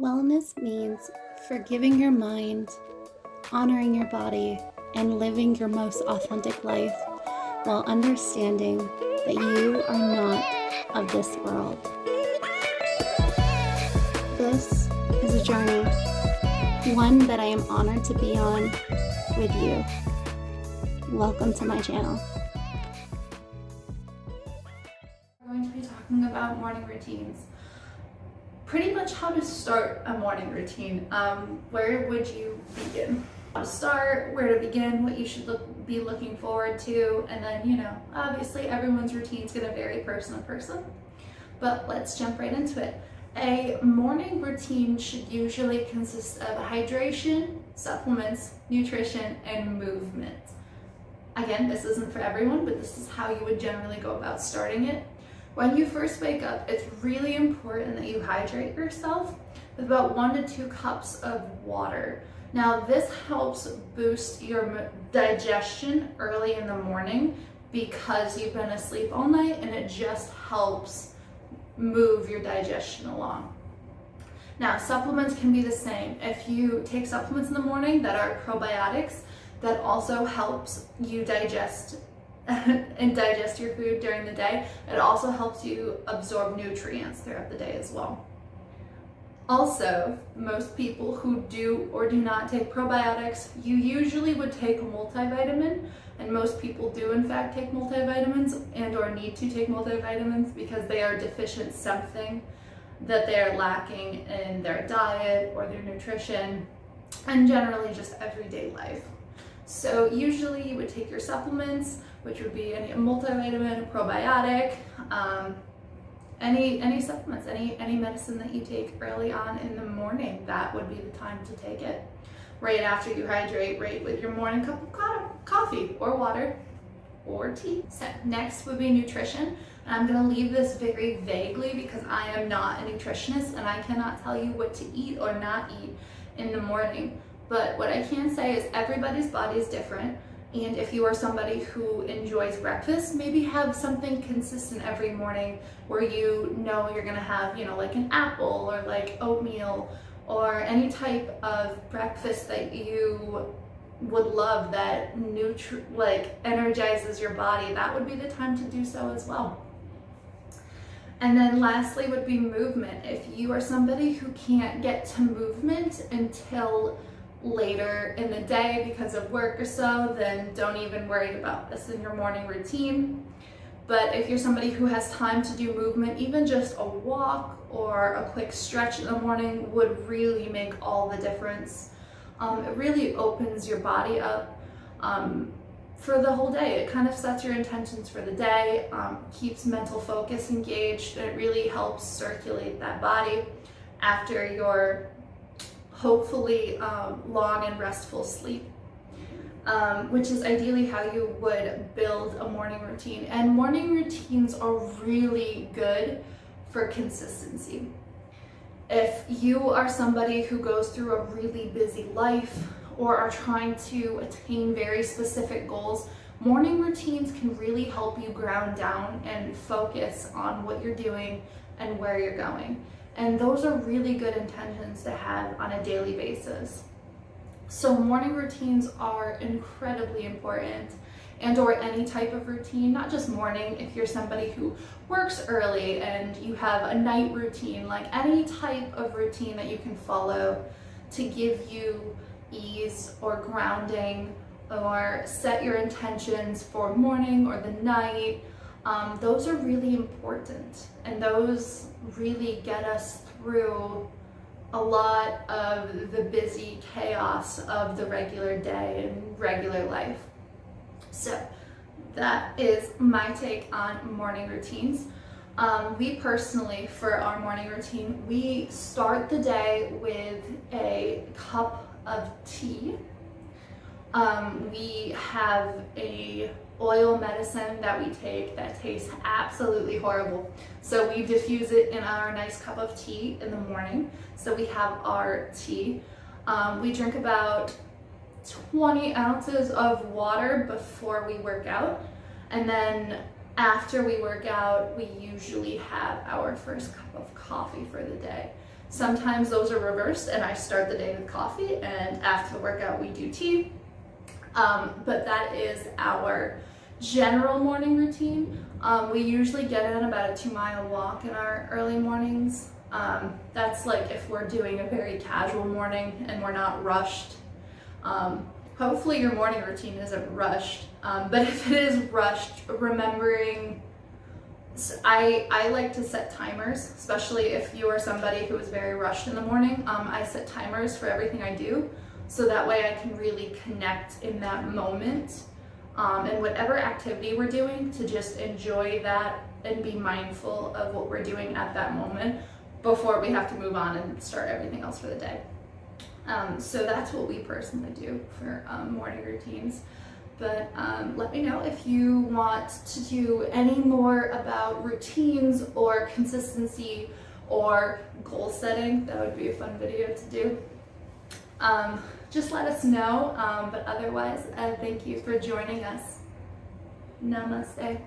Wellness means forgiving your mind, honoring your body, and living your most authentic life while understanding that you are not of this world. This is a journey, one that I am honored to be on with you. Welcome to my channel. We're going to be talking about morning routines. Pretty much how to start a morning routine. Where would you begin? How to start, where to begin, what you should be looking forward to, and then, obviously everyone's routine is going to vary person to person, but let's jump right into it. A morning routine should usually consist of hydration, supplements, nutrition, and movement. Again, this isn't for everyone, but this is how you would generally go about starting it. When you first wake up, it's really important that you hydrate yourself with about 1 to 2 cups of water. Now, this helps boost your digestion early in the morning because you've been asleep all night, and it just helps move your digestion along. Now, supplements can be the same. If you take supplements in the morning that are probiotics, that also helps you digest and digest your food during the day. It also helps you absorb nutrients throughout the day as well. Also, most people who do or do not take probiotics, you usually would take a multivitamin, and most people do in fact take multivitamins and or need to take multivitamins because they are deficient something that they are lacking in their diet or their nutrition and generally just everyday life. So usually you would take your supplements, which would be any multivitamin, probiotic, any supplements, any medicine that you take early on in the morning. That would be the time to take it. Right after you hydrate, right with your morning cup of coffee or water or tea. So next would be nutrition. And I'm going to leave this very vaguely because I am not a nutritionist and I cannot tell you what to eat or not eat in the morning. But what I can say is everybody's body is different. And if you are somebody who enjoys breakfast, maybe have something consistent every morning where you know you're gonna have, like an apple or like oatmeal or any type of breakfast that you would love that energizes your body. That would be the time to do so as well. And then lastly would be movement. If you are somebody who can't get to movement until later in the day because of work or so, then don't even worry about this in your morning routine. But if you're somebody who has time to do movement, even just a walk or a quick stretch in the morning would really make all the difference. It really opens your body up for the whole day. It kind of sets your intentions for the day, keeps mental focus engaged, and it really helps circulate that body after your hopefully long and restful sleep, which is ideally how you would build a morning routine. And morning routines are really good for consistency. If you are somebody who goes through a really busy life or are trying to attain very specific goals, morning routines can really help you ground down and focus on what you're doing and where you're going. And those are really good intentions to have on a daily basis. So morning routines are incredibly important, and or any type of routine, not just morning. If you're somebody who works early and you have a night routine, like any type of routine that you can follow to give you ease or grounding or set your intentions for morning or the night, those are really important, and those really get us through a lot of the busy chaos of the regular day and regular life. So that is my take on morning routines. We personally, for our morning routine, we start the day with a cup of tea. We have a oil medicine that we take that tastes absolutely horrible. So we diffuse it in our nice cup of tea in the morning. So we have our tea. We drink about 20 ounces of water before we work out. And then after we work out, we usually have our first cup of coffee for the day. Sometimes those are reversed and I start the day with coffee, and after the workout we do tea. But that is our general morning routine. We usually get in about a 2-mile walk in our early mornings. That's like if we're doing a very casual morning and we're not rushed. Hopefully your morning routine isn't rushed, but if it is rushed, remembering, I like to set timers, especially if you are somebody who is very rushed in the morning. I set timers for everything I do, so that way I can really connect in that moment, and whatever activity we're doing, to just enjoy that and be mindful of what we're doing at that moment before we have to move on and start everything else for the day. So that's what we personally do for morning routines. But let me know if you want to do any more about routines or consistency or goal setting. That would be a fun video to do. Just let us know. But otherwise, thank you for joining us. Namaste.